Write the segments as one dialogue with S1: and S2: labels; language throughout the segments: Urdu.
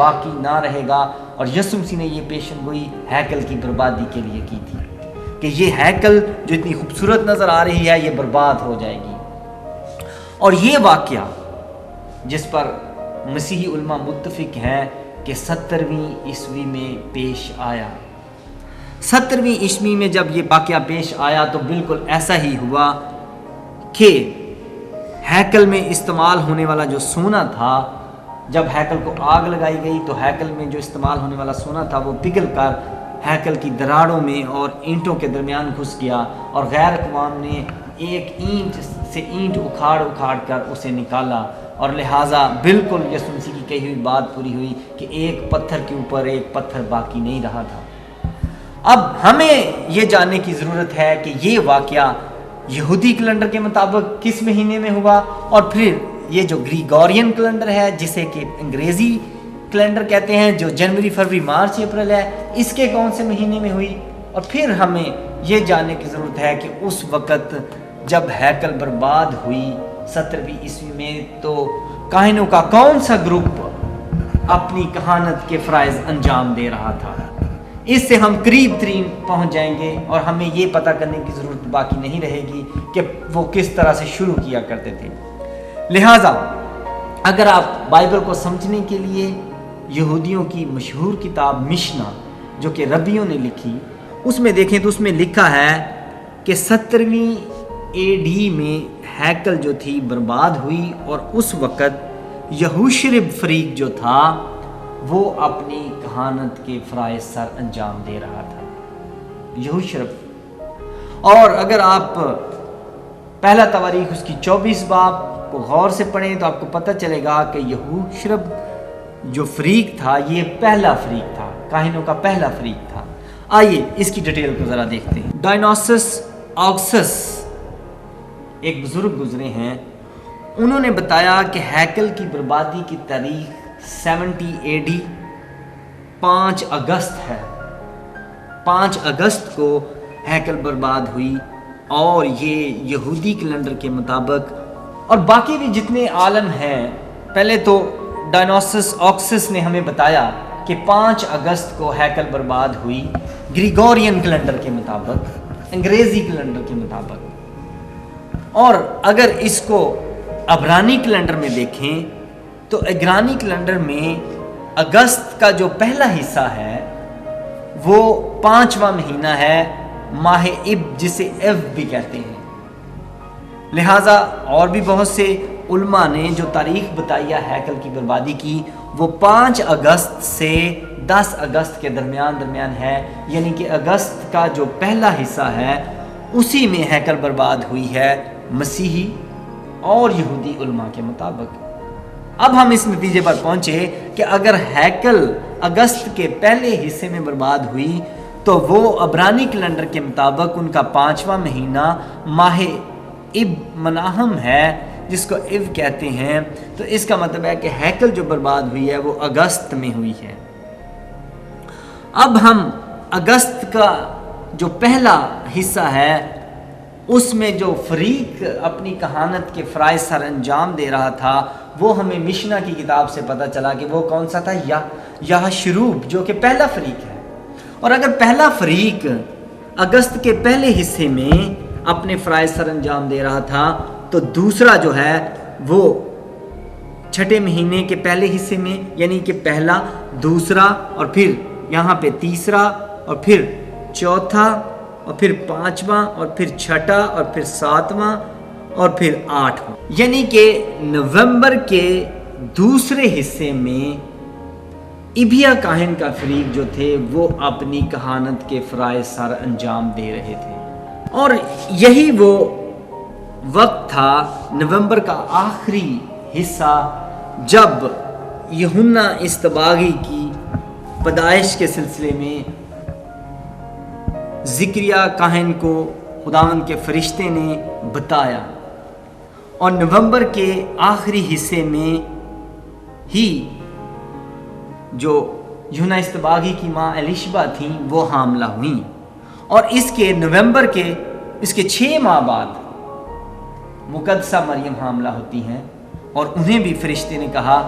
S1: باقی نہ رہے گا، اور یسوع مسیح نے یہ پیشن گوئی ہیکل کی بربادی کے لیے کی تھی کہ یہ ہیکل جو اتنی خوبصورت نظر آ رہی ہے یہ برباد ہو جائے گی۔ اور یہ واقعہ جس پر مسیحی علماء متفق ہیں کہ 70ویں عیسوی میں پیش آیا۔ 70ویں عیسوی میں جب یہ واقعہ پیش آیا تو بالکل ایسا ہی ہوا کہ ہیکل میں استعمال ہونے والا جو سونا تھا، جب ہیکل کو آگ لگائی گئی تو ہیکل میں جو استعمال ہونے والا سونا تھا وہ پگھل کر ہیکل کی دراڑوں میں اور اینٹوں کے درمیان گھس گیا، اور غیر اقوام نے ایک اینٹ سے اینٹ اکھاڑ کر اسے نکالا، اور لہٰذا بالکل یسوع مسیح کی کہی ہوئی بات پوری ہوئی کہ ایک پتھر کے اوپر ایک پتھر باقی نہیں رہا تھا۔ اب ہمیں یہ جاننے کی ضرورت ہے کہ یہ واقعہ یہودی کیلنڈر کے مطابق کس مہینے میں ہوا، اور پھر یہ جو گریگورین کیلنڈر ہے جسے کہ انگریزی کیلنڈر کہتے ہیں، جو جنوری، فروری، مارچ، اپریل ہے، اس کے کون سے مہینے میں ہوئی، اور پھر ہمیں یہ جاننے کی ضرورت ہے کہ اس وقت جب ہیکل برباد ہوئی 70ویں عیسوی میں تو کاہنوں کا کون سا گروپ اپنی کہانت کے فرائض انجام دے رہا تھا۔ اس سے ہم قریب ترین پہنچ جائیں گے، اور ہمیں یہ پتہ کرنے کی ضرورت باقی نہیں رہے گی کہ وہ کس طرح سے شروع کیا کرتے تھے۔ لہٰذا اگر آپ بائبل کو سمجھنے کے لیے یہودیوں کی مشہور کتاب مشنا جو کہ ربیوں نے لکھی، اس میں دیکھیں تو اس میں لکھا ہے کہ 70ویں AD میں ہیکل جو تھی برباد ہوئی، اور اس وقت یہوشرب فریق جو تھا وہ اپنی کہانت کے فرائض سر انجام دے رہا تھا، یہوشرب۔ اور اگر آپ پہلا تواریخ اس کی 24 باب کو غور سے پڑھیں تو آپ کو پتہ چلے گا کہ یہوشرب جو فریق تھا یہ پہلا فریق تھا، کاہنوں کا پہلا فریق تھا۔ آئیے اس کی ڈیٹیل کو ذرا دیکھتے ہیں۔ ڈائنوسس آکسس ایک بزرگ گزرے ہیں، انہوں نے بتایا کہ ہیکل کی بربادی کی تاریخ 70 AD 5 اگست ہے۔ 5 اگست کو ہیکل برباد ہوئی، اور یہ یہودی کیلنڈر کے مطابق، اور باقی بھی جتنے عالم ہیں، پہلے تو ڈائنوسس آکسس نے ہمیں بتایا کہ 5 اگست کو ہیکل برباد ہوئی گریگورین کیلنڈر کے مطابق، انگریزی کیلنڈر کے مطابق۔ اور اگر اس کو عبرانی کیلنڈر میں دیکھیں تو عبرانی کیلنڈر میں اگست کا جو پہلا حصہ ہے وہ 5واں مہینہ ہے، ماہ اب، جسے ایو بھی کہتے ہیں۔ لہٰذا اور بھی بہت سے علماء نے جو تاریخ بتائی ہے ہیکل کی بربادی کی، وہ 5 اگست سے 10 اگست کے درمیان ہے، یعنی کہ اگست کا جو پہلا حصہ ہے اسی میں ہیکل برباد ہوئی ہے مسیحی اور یہودی علماء کے مطابق۔ اب ہم اس نتیجے پر پہنچے کہ اگر ہیکل اگست کے پہلے حصے میں برباد ہوئی تو وہ عبرانی کیلنڈر کے مطابق ان کا 5واں مہینہ ماہ اب مناہم ہے، جس کو اب کہتے ہیں، تو اس کا مطلب ہے کہ ہیکل جو برباد ہوئی ہے وہ اگست میں ہوئی ہے۔ اب ہم اگست کا جو پہلا حصہ ہے اس میں جو فریق اپنی کہانت کے فرائض سر انجام دے رہا تھا وہ ہمیں مشنا کی کتاب سے پتہ چلا کہ وہ کون سا تھا، یہوشرب، جو کہ پہلا فریق ہے۔ اور اگر پہلا فریق اگست کے پہلے حصے میں اپنے فرائض سر انجام دے رہا تھا تو دوسرا جو ہے وہ چھٹے مہینے کے پہلے حصے میں، یعنی کہ پہلا، دوسرا، اور پھر یہاں پہ تیسرا، اور پھر چوتھا، اور پھر 5واں، اور پھر چھٹا، اور پھر 7واں، اور پھر 8واں، یعنی کہ نومبر کے دوسرے حصے میں ابیا کاہن کا فریق جو تھے وہ اپنی کہانت کے فرائض سر انجام دے رہے تھے۔ اور یہی وہ وقت تھا، نومبر کا آخری حصہ، جب یوحنا اصطباغی کی پیدائش کے سلسلے میں زکریا کاہن کو خداوند کے فرشتے نے بتایا، اور نومبر کے آخری حصے میں ہی جو یوحنا اصطباغی کی ماں الیشبا تھیں وہ حاملہ ہوئیں، اور اس کے نومبر کے اس کے 6 ماہ بعد مقدسہ مریم حاملہ ہوتی ہیں، اور انہیں بھی فرشتے نے کہا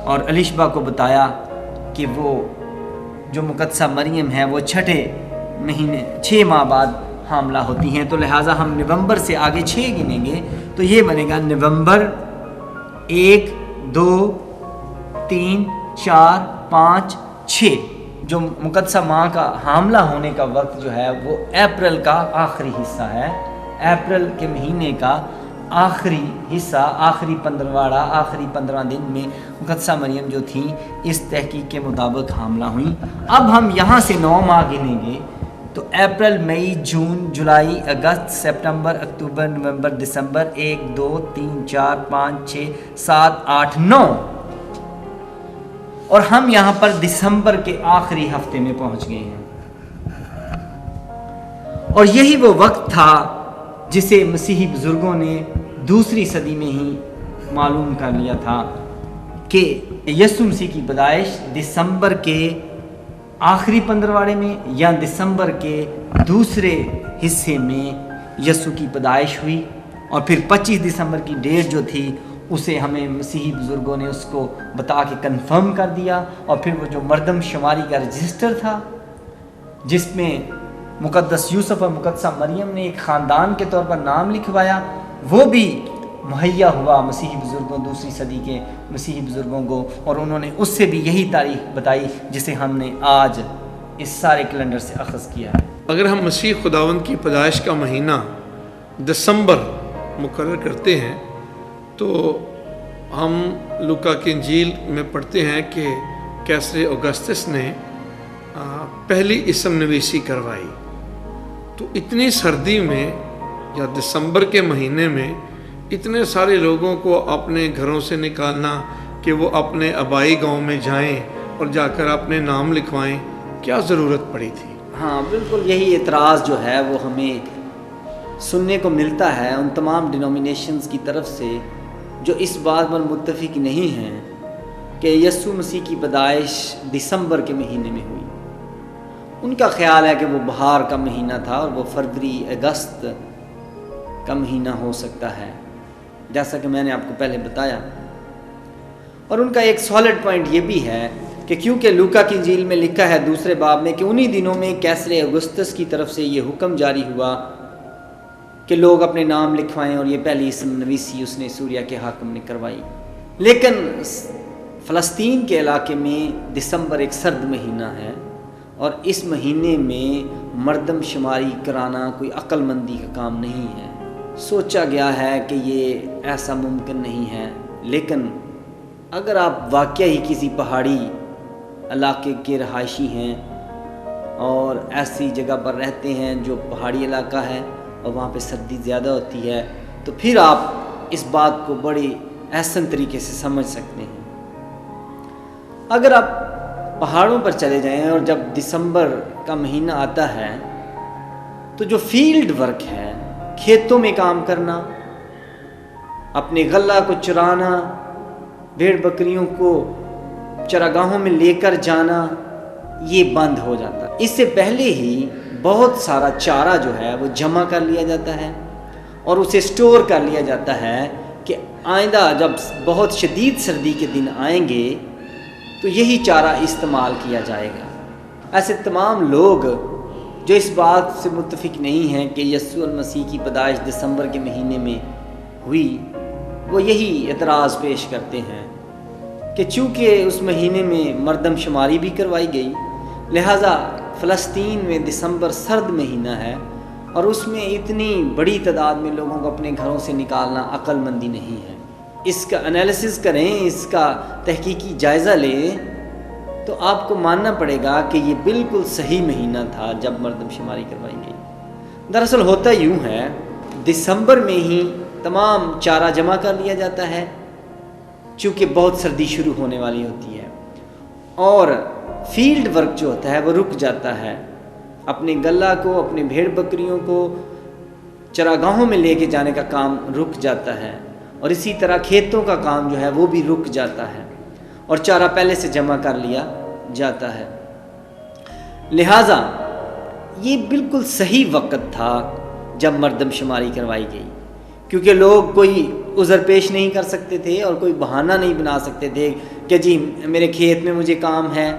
S1: اور الیشبا کو بتایا کہ وہ جو مقدسہ مریم ہے وہ 6 ماہ بعد حاملہ ہوتی ہیں، تو لہٰذا ہم نومبر سے آگے 6 گنیں گے تو یہ بنے گا نومبر 1 2 3 4 5 6۔ جو مقدسہ ماں کا حاملہ ہونے کا وقت جو ہے وہ اپریل کا آخری حصہ ہے، اپریل کے مہینے کا آخری حصہ، آخری 15 دن میں مقدسہ مریم جو تھیں اس تحقیق کے مطابق حاملہ ہوئیں۔ اب ہم یہاں سے 9 ماہ گنیں گے تو اپریل مئی جون جولائی اگست سپتمبر اکتوبر نومبر دسمبر 1 2 3 4 5 6 7 8 9، اور ہم یہاں پر دسمبر کے آخری ہفتے میں پہنچ گئے ہیں۔ اور یہی وہ وقت تھا جسے مسیحی بزرگوں نے دوسری صدی میں ہی معلوم کر لیا تھا کہ یسوع مسیح کی پیدائش دسمبر کے آخری 15 میں یا دسمبر کے دوسرے حصے میں یسوع کی پیدائش ہوئی، اور پھر 25 دسمبر کی ڈیٹ جو تھی اسے ہمیں مسیحی بزرگوں نے اس کو بتا کے کنفرم کر دیا، اور پھر وہ جو مردم شماری کا رجسٹر تھا جس میں مقدس یوسف اور مقدسہ مریم نے ایک خاندان کے طور پر نام لکھوایا، وہ بھی مہیا ہوا مسیحی بزرگوں، دوسری صدی کے مسیحی بزرگوں کو، اور انہوں نے اس سے بھی یہی تاریخ بتائی جسے ہم نے آج اس سارے کیلنڈر سے اخذ کیا ہے۔
S2: اگر ہم مسیح خداوند کی پیدائش کا مہینہ دسمبر مقرر کرتے ہیں تو ہم لوکا کی انجیل میں پڑھتے ہیں کہ کیسر اوگسطس نے پہلی اسم نویسی کروائی، تو اتنی سردی میں یا دسمبر کے مہینے میں اتنے سارے لوگوں کو اپنے گھروں سے نکالنا کہ وہ اپنے آبائی گاؤں میں جائیں اور جا کر اپنے نام لکھوائیں، کیا ضرورت پڑی تھی؟
S1: ہاں بالکل، یہی اعتراض جو ہے وہ ہمیں سننے کو ملتا ہے ان تمام ڈینومینیشنز کی طرف سے جو اس بات پر متفق نہیں ہیں کہ یسوع مسیح کی پیدائش دسمبر کے مہینے میں ہوئی۔ ان کا خیال ہے کہ وہ بہار کا مہینہ تھا اور وہ فروری اگست کا مہینہ ہو سکتا ہے، جیسا کہ میں نے آپ کو پہلے بتایا۔ اور ان کا ایک سالڈ پوائنٹ یہ بھی ہے کہ کیونکہ لوکا کی انجیل میں لکھا ہے دوسرے باب میں کہ انہی دنوں میں کیسر اوگسطس کی طرف سے یہ حکم جاری ہوا کہ لوگ اپنے نام لکھوائیں، اور یہ پہلی اسم نویسی اس نے سوریا کے حاکم نے کروائی۔ لیکن فلسطین کے علاقے میں دسمبر ایک سرد مہینہ ہے، اور اس مہینے میں مردم شماری کرانا کوئی عقل مندی کا کام نہیں ہے۔ سوچا گیا ہے کہ یہ ایسا ممکن نہیں ہے، لیکن اگر آپ واقعہ ہی کسی پہاڑی علاقے کے رہائشی ہیں اور ایسی جگہ پر رہتے ہیں جو پہاڑی علاقہ ہے اور وہاں پہ سردی زیادہ ہوتی ہے، تو پھر آپ اس بات کو بڑی احسن طریقے سے سمجھ سکتے ہیں۔ اگر آپ پہاڑوں پر چلے جائیں اور جب دسمبر کا مہینہ آتا ہے تو جو فیلڈ ورک ہے، کھیتوں میں کام کرنا، اپنے غلہ کو چرانا، بھیڑ بکریوں کو چراگاہوں میں لے کر جانا، یہ بند ہو جاتا ہے۔ اس سے پہلے ہی بہت سارا چارہ جو ہے وہ جمع کر لیا جاتا ہے اور اسے سٹور کر لیا جاتا ہے کہ آئندہ جب بہت شدید سردی کے دن آئیں گے تو یہی چارہ استعمال کیا جائے گا۔ ایسے تمام لوگ جو اس بات سے متفق نہیں ہیں کہ یسوع المسیح کی پیدائش دسمبر کے مہینے میں ہوئی، وہ یہی اعتراض پیش کرتے ہیں کہ چونکہ اس مہینے میں مردم شماری بھی کروائی گئی، لہٰذا فلسطین میں دسمبر سرد مہینہ ہے اور اس میں اتنی بڑی تعداد میں لوگوں کو اپنے گھروں سے نکالنا عقل مندی نہیں ہے۔ اس کا انالیسس کریں، اس کا تحقیقی جائزہ لیں تو آپ کو ماننا پڑے گا کہ یہ بالکل صحیح مہینہ تھا جب مردم شماری کروائی گئی۔ دراصل ہوتا یوں ہے، دسمبر میں ہی تمام چارہ جمع کر لیا جاتا ہے چونکہ بہت سردی شروع ہونے والی ہوتی ہے، اور فیلڈ ورک جو ہوتا ہے وہ رک جاتا ہے۔ اپنے غلہ کو، اپنے بھیڑ بکریوں کو چراگاہوں میں لے کے جانے کا کام رک جاتا ہے، اور اسی طرح کھیتوں کا کام جو ہے وہ بھی رک جاتا ہے، اور چارہ پہلے سے جمع کر لیا جاتا ہے۔ لہٰذا یہ بالکل صحیح وقت تھا جب مردم شماری کروائی گئی، کیونکہ لوگ کوئی عذر پیش نہیں کر سکتے تھے اور کوئی بہانہ نہیں بنا سکتے تھے کہ جی میرے کھیت میں مجھے کام ہے